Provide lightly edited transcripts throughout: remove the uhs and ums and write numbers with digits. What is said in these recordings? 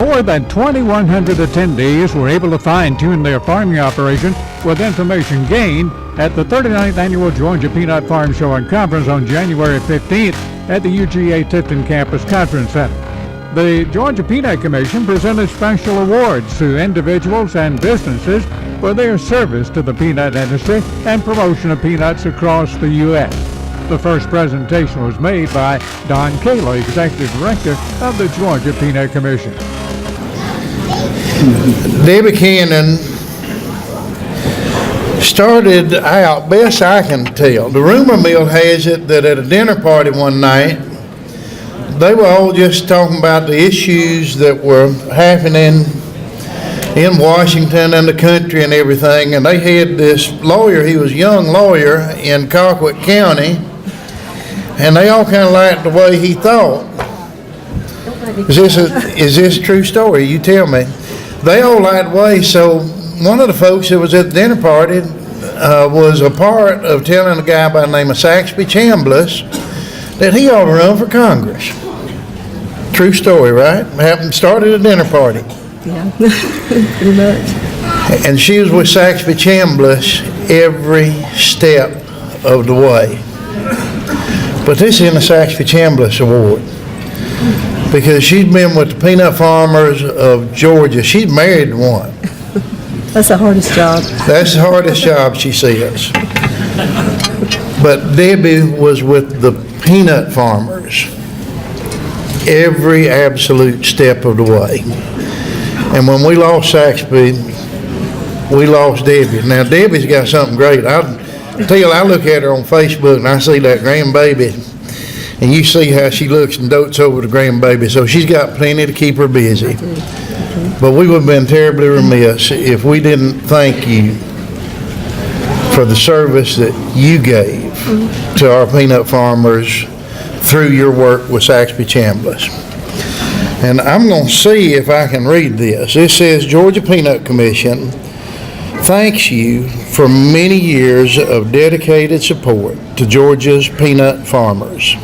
More than 2,100 attendees were able to fine-tune their farming operation with information gained at the 39th Annual Georgia Peanut Farm Show and Conference on January 15th at the UGA Tifton Campus Conference Center. The Georgia Peanut Commission presented special awards to individuals and businesses for their service to the peanut industry and promotion of peanuts across the U.S. The first presentation was made by Don Kaler, Executive Director of the Georgia Peanut Commission. Debbie Cannon started out, best I can tell, the rumor mill has it that at a dinner party one night, they were all just talking about the issues that were happening in Washington and the country and everything, and they had this lawyer, he was a young lawyer in Colquitt County, and they all kind of liked the way he thought. Is this a true story? You tell me. They all liked the way, so one of the folks that was at the dinner party was a part of telling a guy by the name of Saxby Chambliss that he ought to run for Congress. True story, right? Started a dinner party. Yeah, pretty much. And she was with Saxby Chambliss every step of the way. But this isn't a Saxby Chambliss Award, because she's been with the peanut farmers of Georgia. She's married to one. That's the hardest job. That's the hardest job, she says. But Debbie was with the peanut farmers every absolute step of the way. And when we lost Saxby, we lost Debbie. Now, Debbie's got something great. I look at her on Facebook and I see that grandbaby, and you see how she looks and dotes over the grandbaby. So she's got plenty to keep her busy. But we would have been terribly remiss if we didn't thank you for the service that you gave to our peanut farmers through your work with Saxby Chambliss. And I'm going to see if I can read this. It says, Georgia Peanut Commission thanks you for many years of dedicated support to Georgia's peanut farmers.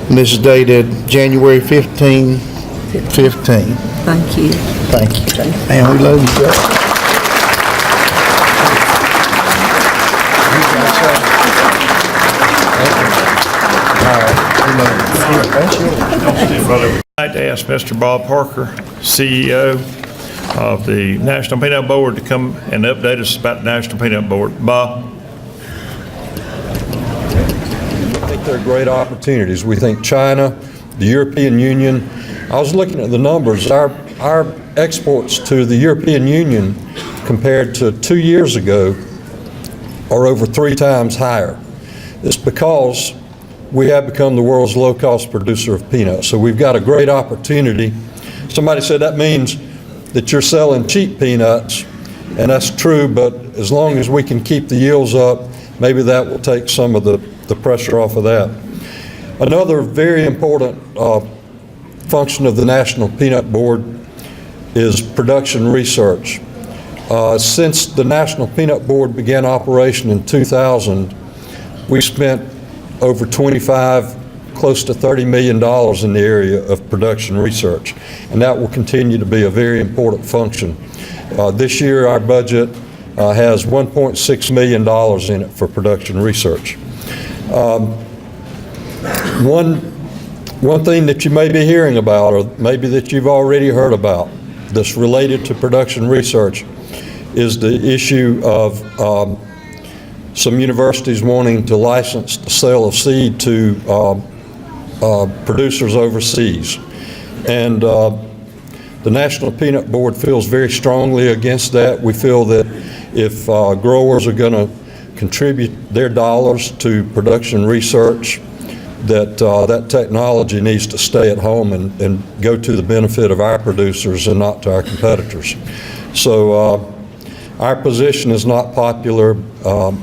And this is dated January 15, 15. Thank you. Thank you. Man, we love you, Joe. I'd like to ask Mr. Bob Parker, CEO of the National Peanut Board, to come and update us about the National Peanut Board. Bob? I think they're great opportunities. We think China, the European Union. I was looking at the numbers. Our exports to the European Union compared to 2 years ago are over 3 times higher. It's because we have become the world's low-cost producer of peanuts. So we've got a great opportunity. Somebody said that means that you're selling cheap peanuts, and that's true, but as long as we can keep the yields up, maybe that will take some of the pressure off of that. Another very important function of the National Peanut Board is production research. Since the National Peanut Board began operation in 2000, we spent over close to $30 million in the area of production research, and that will continue to be a very important function. This year our budget has $1.6 million in it for production research. One thing that you may be hearing about, or maybe that you've already heard about, that's related to production research, is the issue of some universities wanting to license the sale of seed to producers overseas. And the National Peanut Board feels very strongly against that. We feel that if growers are going to contribute their dollars to production research, that that technology needs to stay at home and go to the benefit of our producers and not to our competitors. So our position is not popular.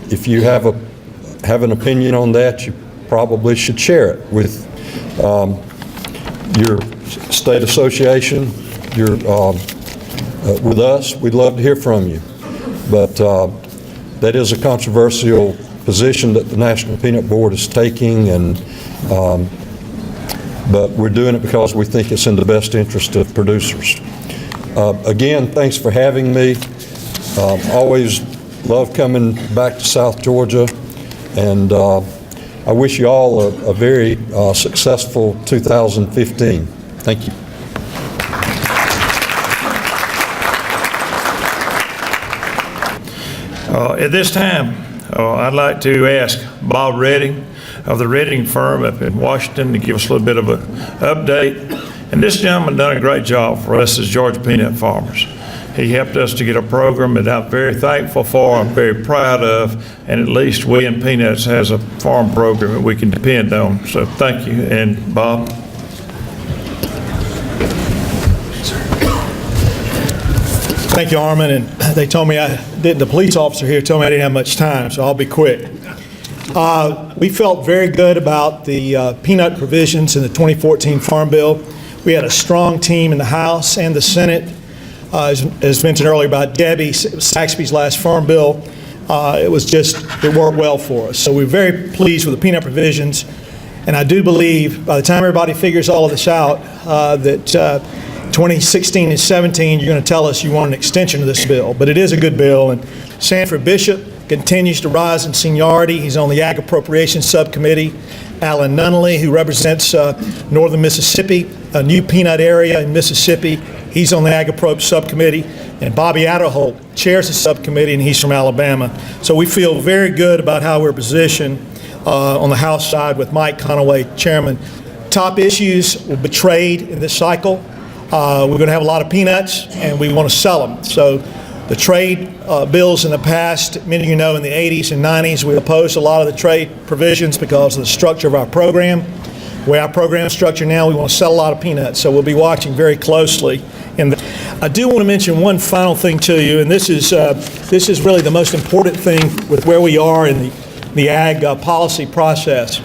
If you have an opinion on that, you probably should share it with your state association, with us. We'd love to hear from you. But that is a controversial position that the National Peanut Board is taking, and but we're doing it because we think it's in the best interest of producers. Again, thanks for having me. Always love coming back to South Georgia, and I wish you all a very successful 2015. Thank you. At this time, I'd like to ask Bob Redding of the Redding firm up in Washington to give us a little bit of an update. And this gentleman done a great job for us as Georgia peanut farmers. He helped us to get a program that I'm very thankful for, I'm very proud of, and at least we in Peanuts has a farm program that we can depend on. So thank you. And Bob? Thank you, Armond, and they told me the police officer here told me I didn't have much time, so I'll be quick. We felt very good about the peanut provisions in the 2014 Farm Bill. We had a strong team in the House and the Senate. As mentioned earlier about Debbie Saxby's last Farm Bill, it worked well for us. So we're very pleased with the peanut provisions, and I do believe by the time everybody figures all of this out, that 2016 and 17, you're going to tell us you want an extension of this bill. But it is a good bill, and Sanford Bishop continues to rise in seniority. He's on the Ag Appropriations Subcommittee. Alan Nunnally, who represents northern Mississippi, a new peanut area in Mississippi, he's on the Ag Appro Subcommittee. And Bobby Adderholt chairs the subcommittee, and he's from Alabama. So we feel very good about how we're positioned on the House side with Mike Conaway, chairman. Top issues will be trade in this cycle. We're going to have a lot of peanuts, and we want to sell them. So the trade bills in the past, many of you know in the 80s and 90s, we opposed a lot of the trade provisions because of the structure of our program. The way our program is structured now, we want to sell a lot of peanuts, so we'll be watching very closely. I do want to mention one final thing to you, and this is really the most important thing with where we are in the ag policy process.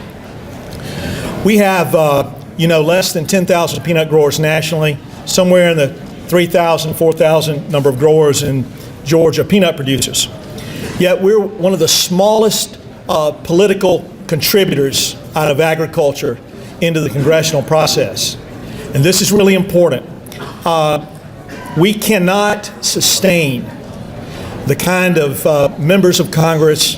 We have less than 10,000 peanut growers nationally, somewhere in the 3,000, 4,000 number of growers in Georgia, peanut producers. Yet we're one of the smallest political contributors out of agriculture into the congressional process. And this is really important. We cannot sustain the kind of members of Congress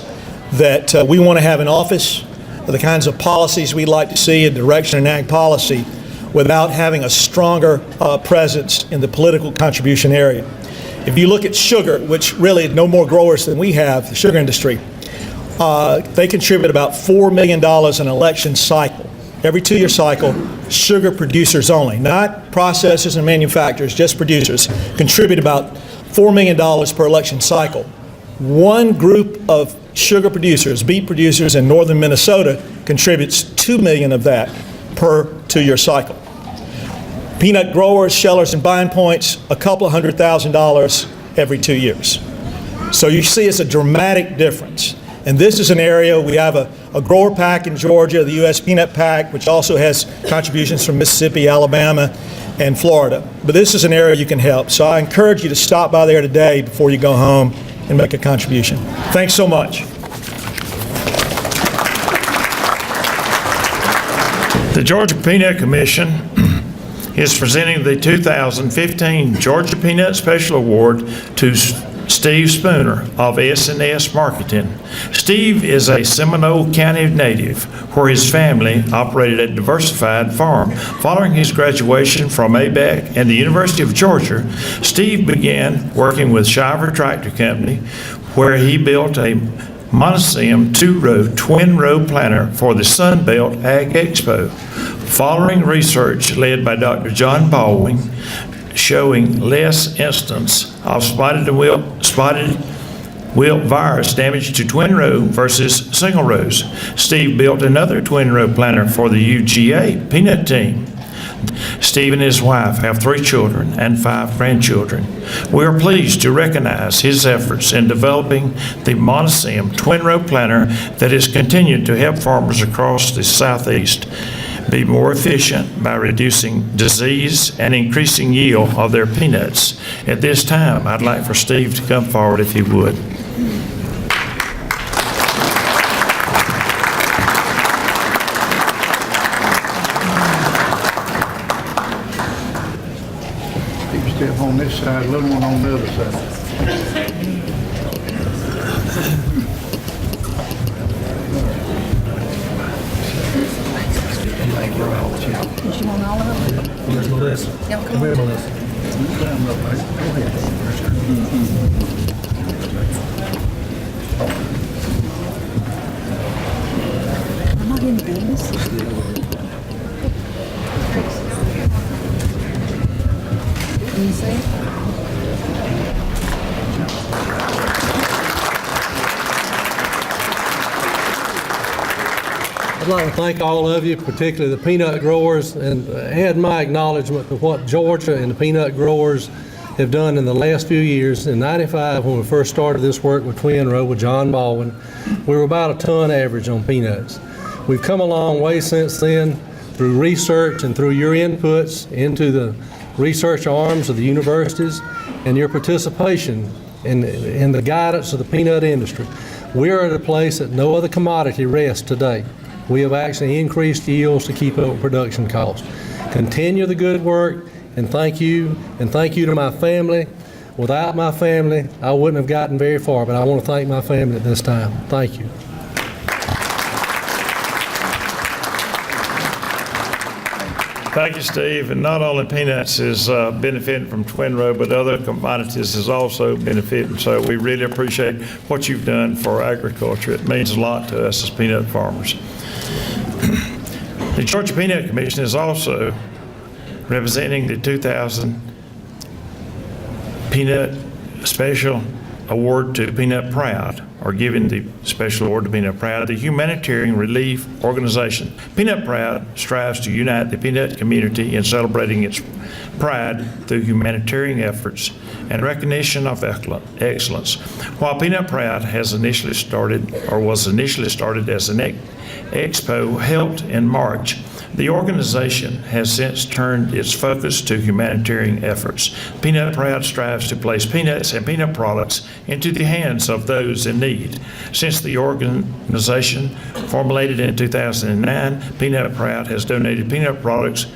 that we want to have in office, or the kinds of policies we'd like to see in direction in ag policy, without having a stronger presence in the political contribution area. If you look at sugar, which really no more growers than we have, the sugar industry, they contribute about $4 million an election cycle. Every 2-year cycle, sugar producers only, not processors and manufacturers, just producers, contribute about $4 million per election cycle. One group of sugar producers, beet producers in northern Minnesota, contributes $2 million of that per 2-year cycle. Peanut growers, shellers, and buying points, a couple of $100,000 every 2 years. So you see it's a dramatic difference. And this is an area, we have a grower pack in Georgia, the U.S. Peanut Pack, which also has contributions from Mississippi, Alabama, and Florida. But this is an area you can help. So I encourage you to stop by there today before you go home and make a contribution. Thanks so much. The Georgia Peanut Commission is presenting the 2015 Georgia Peanut Special Award to Steve Spooner of S&S Marketing. Steve is a Seminole County native where his family operated a diversified farm. Following his graduation from ABAC and the University of Georgia, Steve began working with Shiver Tractor Company, where he built a Monoceum 2-row twin-row planter for the Sun Belt Ag Expo. Following research led by Dr. John Baldwin, showing less instance of spotted wilt virus damage to twin row versus single rows. Steve built another twin row planter for the UGA peanut team. Steve and his wife have 3 children and 5 grandchildren. We are pleased to recognize his efforts in developing the Monoceum twin row planter that has continued to help farmers across the Southeast be more efficient by reducing disease and increasing yield of their peanuts. At this time, I'd like for Steve to come forward if he would. step on this side, little one on the other side. I'm not in these. Can you see? I'd like to thank all of you, particularly the peanut growers, and add my acknowledgement to what Georgia and the peanut growers have done in the last few years. In '95, when we first started this work with Twin Row with John Baldwin, we were about a ton average on peanuts. We've come a long way since then through research and through your inputs into the research arms of the universities and your participation in the guidance of the peanut industry. We are at a place that no other commodity rests today. We have actually increased yields to keep up with production costs. Continue the good work, and thank you to my family. Without my family, I wouldn't have gotten very far, but I want to thank my family at this time. Thank you. Thank you, Steve. And not only peanuts is benefiting from Twin Row, but other commodities is also benefiting. So we really appreciate what you've done for agriculture. It means a lot to us as peanut farmers. The Georgia Peanut Commission is also representing the 2000 Peanut Special Award to Peanut Proud, or giving the special award to Peanut Proud, the humanitarian relief organization. Peanut Proud strives to unite the peanut community in celebrating its pride through humanitarian efforts and recognition of excellence. While Peanut Proud was initially started as an expo held in March, the organization has since turned its focus to humanitarian efforts. Peanut Proud strives to place peanuts and peanut products into the hands of those in need. Since the organization formulated in 2009, Peanut Proud has donated peanut products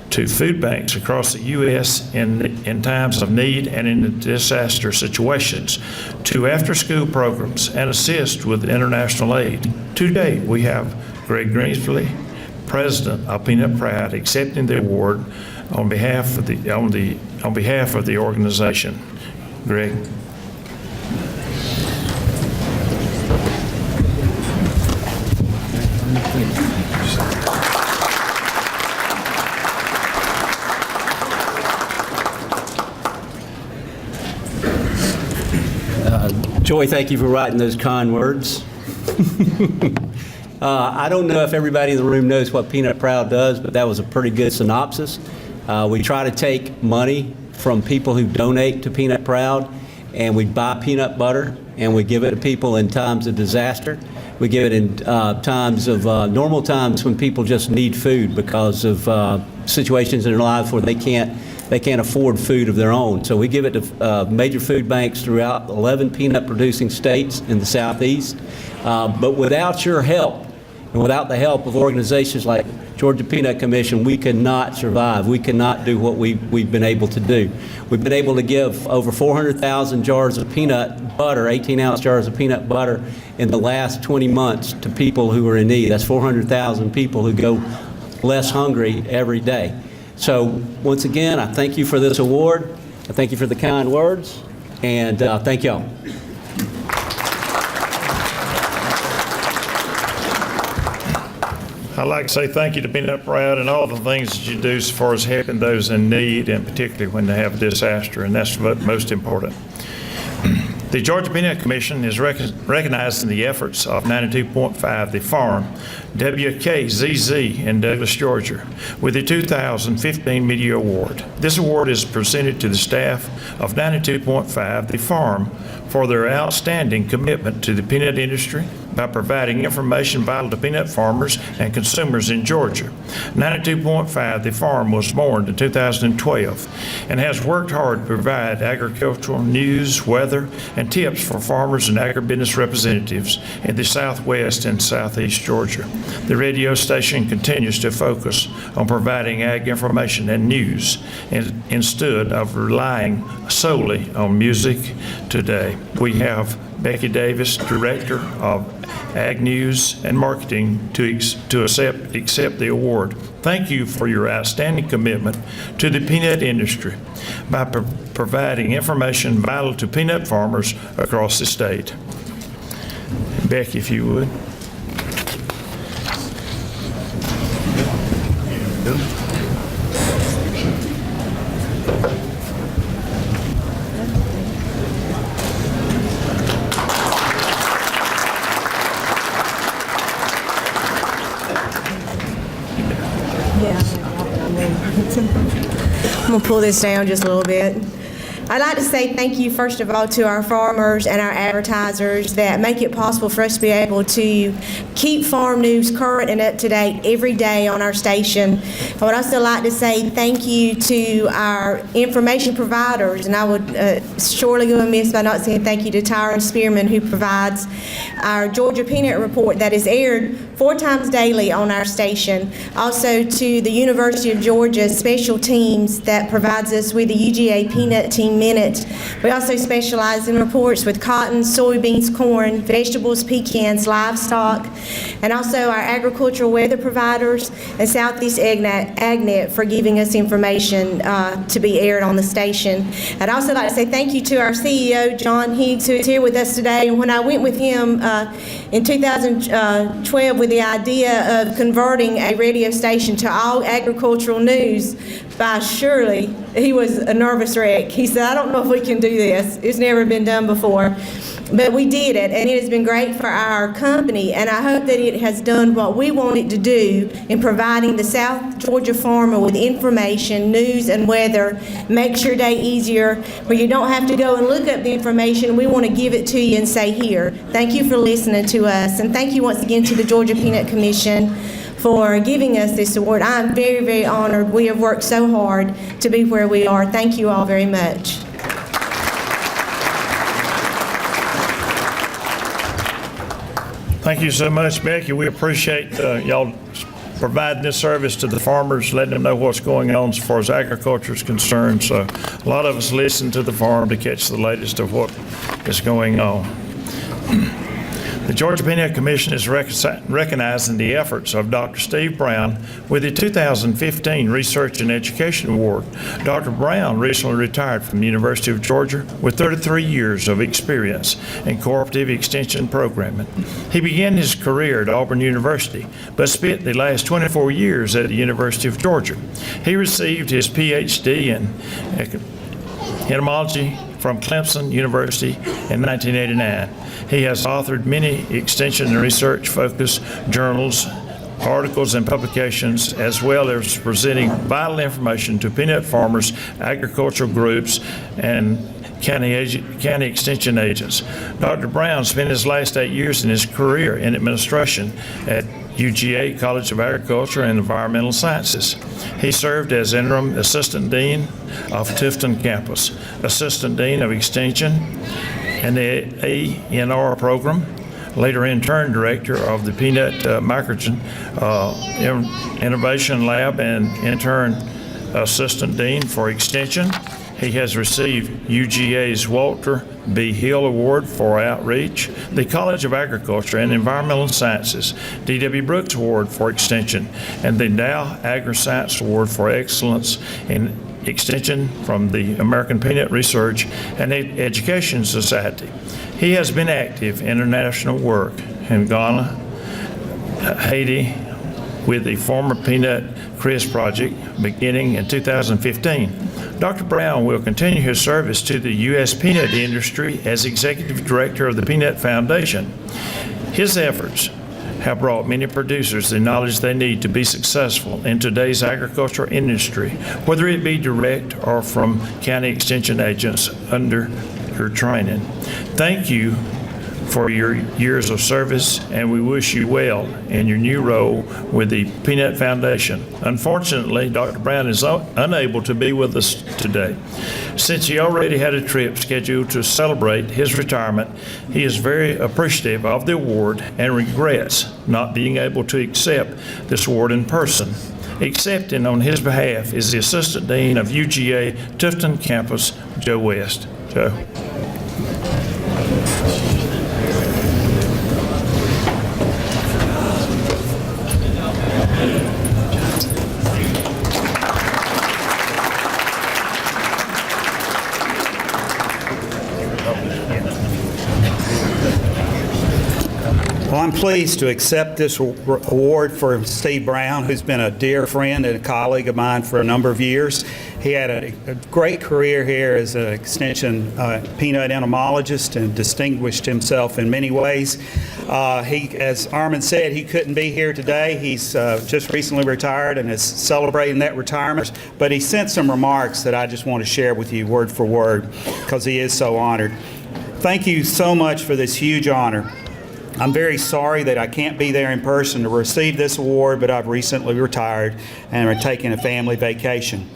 to food banks across the U.S. in times of need and in disaster situations, to after-school programs, and assist with international aid. Today, we have Greg Greensbury, President of Peanut Proud, accepting the award on behalf of the organization. Greg. Joy, thank you for writing those kind words. I don't know if everybody in the room knows what Peanut Proud does, but that was a pretty good synopsis. We try to take money from people who donate to Peanut Proud, and we buy peanut butter, and we give it to people in times of disaster. We give it in times of normal times when people just need food because of situations in their lives where they can't afford food of their own. So we give it to major food banks throughout 11 peanut-producing states in the Southeast. But without your help, and without the help of organizations like Georgia Peanut Commission, we cannot survive. We cannot do what we've been able to do. We've been able to give over 400,000 jars of peanut butter, 18-ounce jars of peanut butter, in the last 20 months to people who are in need. That's 400,000 people who go less hungry every day. So once again, I thank you for this award. I thank you for the kind words, and thank y'all. I'd like to say thank you to Peanut Proud and all the things that you do as far as helping those in need, and particularly when they have a disaster, and that's what most important. The Georgia Peanut Commission is recognizing the efforts of 92.5 The Farm, WKZZ in Douglas, Georgia, with the 2015 Media Award. This award is presented to the staff of 92.5 The Farm for their outstanding commitment to the peanut industry, by providing information vital to peanut farmers and consumers in Georgia. 92.5 The Farm was born in 2012 and has worked hard to provide agricultural news, weather, and tips for farmers and agribusiness representatives in the Southwest and Southeast Georgia. The radio station continues to focus on providing ag information and news instead of relying solely on music today. We have Becky Davis, Director of Ag News and Marketing, to accept the award. Thank you for your outstanding commitment to the peanut industry by providing information vital to peanut farmers across the state. Becky, if you would. I'm going to pull this down just a little bit. I'd like to say thank you, first of all, to our farmers and our advertisers that make it possible for us to be able to keep farm news current and up to date every day on our station. I would also like to say thank you to our information providers, and I would surely go amiss by not saying thank you to Tyron Spearman, who provides our Georgia Peanut Report that is aired 4 times daily on our station. Also to the University of Georgia special teams that provides us with the UGA Peanut Team Minute. We also specialize in reports with cotton, soybeans, corn, vegetables, pecans, livestock, and also our agricultural weather providers and Southeast AgNet for giving us information to be aired on the station. I'd also like to say thank you to our CEO, John Higgs, who is here with us today. And when I went with him in 2012 with the idea of converting a radio station to all agricultural news by Shirley, he was a nervous wreck. He said, I don't know if we can do this. It's never been done before. But we did it, and it has been great for our company, and I hope that it has done what we want it to do in providing the South Georgia farmer with information, news, and weather. Makes your day easier, where you don't have to go and look up the information. We want to give it to you and say, here. Thank you for listening to us, and thank you once again to the Georgia Peanut Commission for giving us this award. I'm very, very honored. We have worked so hard to be where we are. Thank you all very much. Thank you so much, Becky. We appreciate y'all providing this service to the farmers, letting them know what's going on as far as agriculture is concerned. So a lot of us listen to the farm to catch the latest of what is going on. The Georgia Peanut Commission is recognizing the efforts of Dr. Steve Brown with the 2015 Research and Education Award. Dr. Brown recently retired from the University of Georgia with 33 years of experience in cooperative extension programming. He began his career at Auburn University, but spent the last 24 years at the University of Georgia. He received his PhD in entomology from Clemson University in 1989. He has authored many extension and research-focused journals, articles, and publications, as well as presenting vital information to peanut farmers, agricultural groups, and county extension agents. Dr. Brown spent his last 8 years in his career in administration at UGA College of Agriculture and Environmental Sciences. He served as interim assistant dean of Tifton campus, assistant dean of extension and the ANR program, later intern director of the Peanut Microgen Innovation Lab and intern assistant dean for extension. He has received UGA's Walter B. Hill Award for Outreach, the College of Agriculture and Environmental Sciences D.W. Brooks Award for Extension, and the Dow Agri-Science Award for Excellence in Extension from the American Peanut Research and Education Society. He has been active in international work in Ghana, Haiti, with the former Peanut Chris Project beginning in 2015. Dr. Brown will continue his service to the U.S. peanut industry as Executive Director of the Peanut Foundation. His efforts have brought many producers the knowledge they need to be successful in today's agricultural industry, whether it be direct or from county extension agents under your training. Thank you for your years of service, and we wish you well in your new role with the Peanut Foundation. Unfortunately, Dr. Brown is unable to be with us today. Since he already had a trip scheduled to celebrate his retirement, he is very appreciative of the award and regrets not being able to accept this award in person. Accepting on his behalf is the Assistant Dean of UGA Tifton Campus, Joe West. Joe. Well, I'm pleased to accept this award for Steve Brown, who's been a dear friend and a colleague of mine for a number of years. He had a great career here as an extension peanut entomologist and distinguished himself in many ways. As Armond said, he couldn't be here today. He's just recently retired and is celebrating that retirement, but he sent some remarks that I just want to share with you word for word because he is so honored. Thank you so much for this huge honor. I'm very sorry that I can't be there in person to receive this award, but I've recently retired and are taking a family vacation.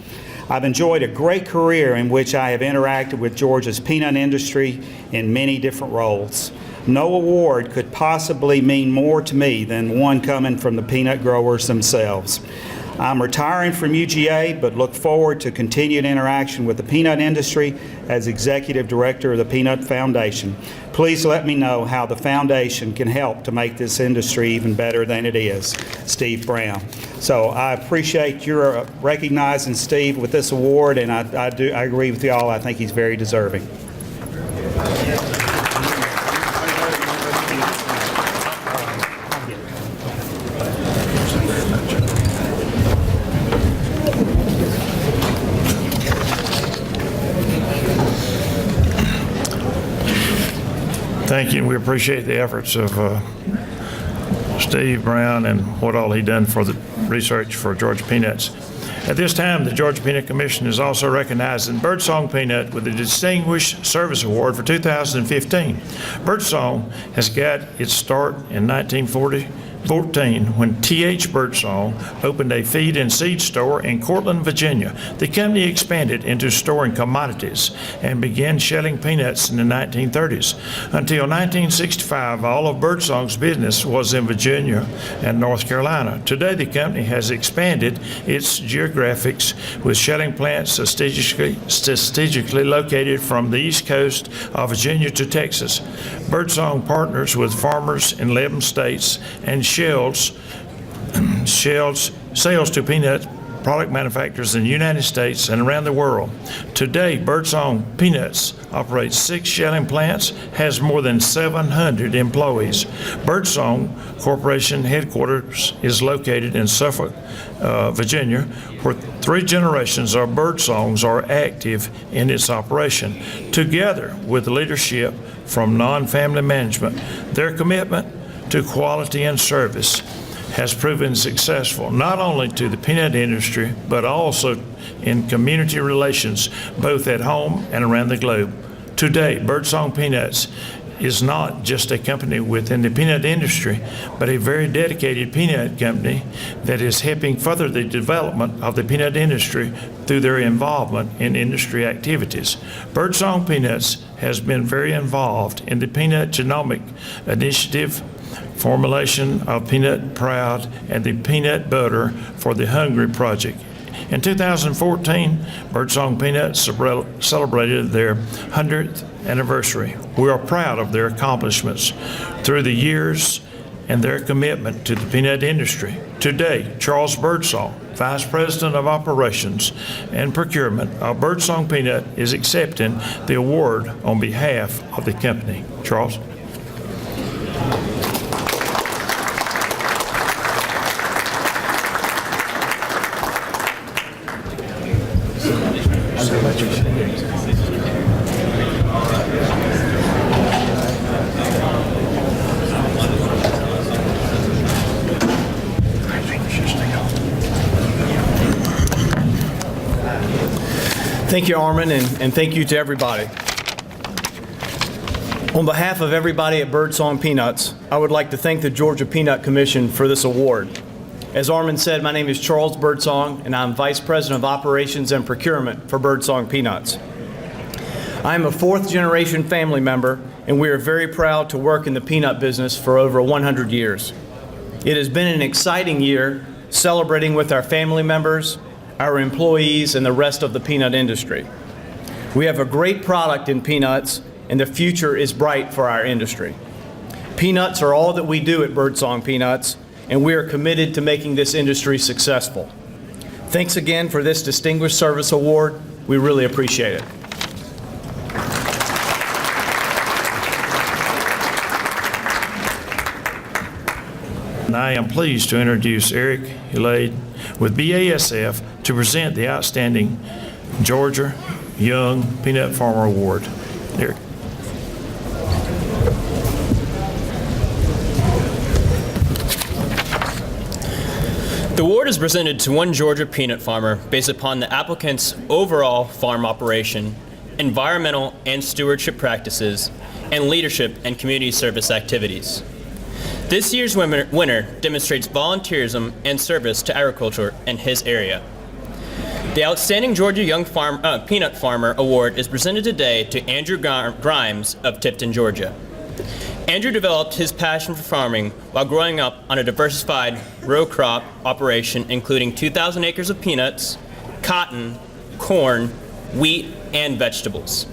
I've enjoyed a great career in which I have interacted with Georgia's peanut industry in many different roles. No award could possibly mean more to me than one coming from the peanut growers themselves. I'm retiring from UGA, but look forward to continued interaction with the peanut industry as Executive Director of the Peanut Foundation. Please let me know how the foundation can help to make this industry even better than it is. Steve Brown. So I appreciate your recognizing Steve with this award, and I agree with y'all. I think he's very deserving. Thank you. We appreciate the efforts of Steve Brown and what all he done for the research for Georgia Peanuts. At this time, the Georgia Peanut Commission is also recognizing Birdsong Peanut with the Distinguished Service Award for 2015. Birdsong has got its start in 1914 when T.H. Birdsong opened a feed and seed store in Cortland, Virginia. The company expanded into storing commodities and began shelling peanuts in the 1930s. Until 1965, all of Birdsong's business was in Virginia and North Carolina. Today, the company has expanded its geographics with shelling plants strategically located from the east coast of Virginia to Texas. Birdsong partners with farmers in 11 states and sales to peanut product manufacturers in the United States and around the world. Today, Birdsong Peanuts operates 6 shelling plants, has more than 700 employees. Birdsong Corporation headquarters is located in Suffolk, Virginia, where 3 generations of Birdsongs are active in its operation. Together with leadership from non-family management, their commitment to quality and service has proven successful not only to the peanut industry but also in community relations both at home and around the globe. Today, Birdsong Peanuts is not just a company within the peanut industry, but a very dedicated peanut company that is helping further the development of the peanut industry through their involvement in industry activities. Birdsong Peanuts has been very involved in the Peanut Genomic Initiative, formulation of Peanut Proud, and the Peanut Butter for the Hungry Project. In 2014, Birdsong Peanuts celebrated their 100th anniversary. We are proud of their accomplishments through the years and their commitment to the peanut industry. Today, Charles Birdsong, Vice President of Operations and Procurement of Birdsong Peanut, is accepting the award on behalf of the company. Charles. Thank you, Armond, and thank you to everybody. On behalf of everybody at Birdsong Peanuts, I would like to thank the Georgia Peanut Commission for this award. As Armond said, my name is Charles Birdsong, and I'm Vice President of Operations and Procurement for Birdsong Peanuts. I am a fourth-generation family member, and we are very proud to work in the peanut business for over 100 years. It has been an exciting year celebrating with our family members, our employees, and the rest of the peanut industry. We have a great product in peanuts, and the future is bright for our industry. Peanuts are all that we do at Birdsong Peanuts, and we are committed to making this industry successful. Thanks again for this Distinguished Service Award. We really appreciate it. And I am pleased to introduce Eric Hulade with BASF to present the Outstanding Georgia Young Peanut Farmer Award. Eric. The award is presented to one Georgia peanut farmer based upon the applicant's overall farm operation, environmental and stewardship practices, and leadership and community service activities. This year's winner demonstrates volunteerism and service to agriculture in his area. The Outstanding Georgia Young Peanut Farmer Award is presented today to Andrew Grimes of Tifton, Georgia. Andrew developed his passion for farming while growing up on a diversified row crop operation including 2,000 acres of peanuts, cotton, corn, wheat, and vegetables.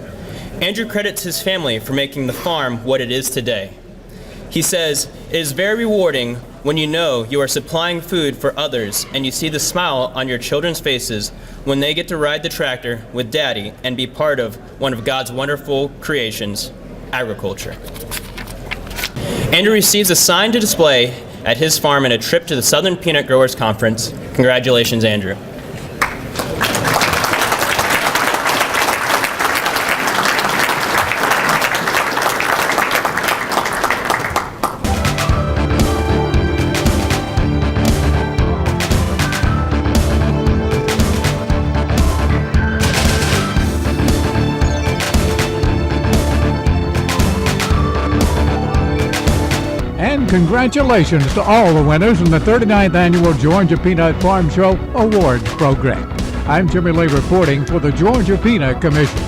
Andrew credits his family for making the farm what it is today. He says, "It is very rewarding when you know you are supplying food for others and you see the smile on your children's faces when they get to ride the tractor with Daddy and be part of one of God's wonderful creations, agriculture." Andrew receives a sign to display at his farm and a trip to the Southern Peanut Growers Conference. Congratulations, Andrew. And congratulations to all the winners in the 39th Annual Georgia Peanut Farm Show Awards Program. I'm Jimmy Lee reporting for the Georgia Peanut Commission.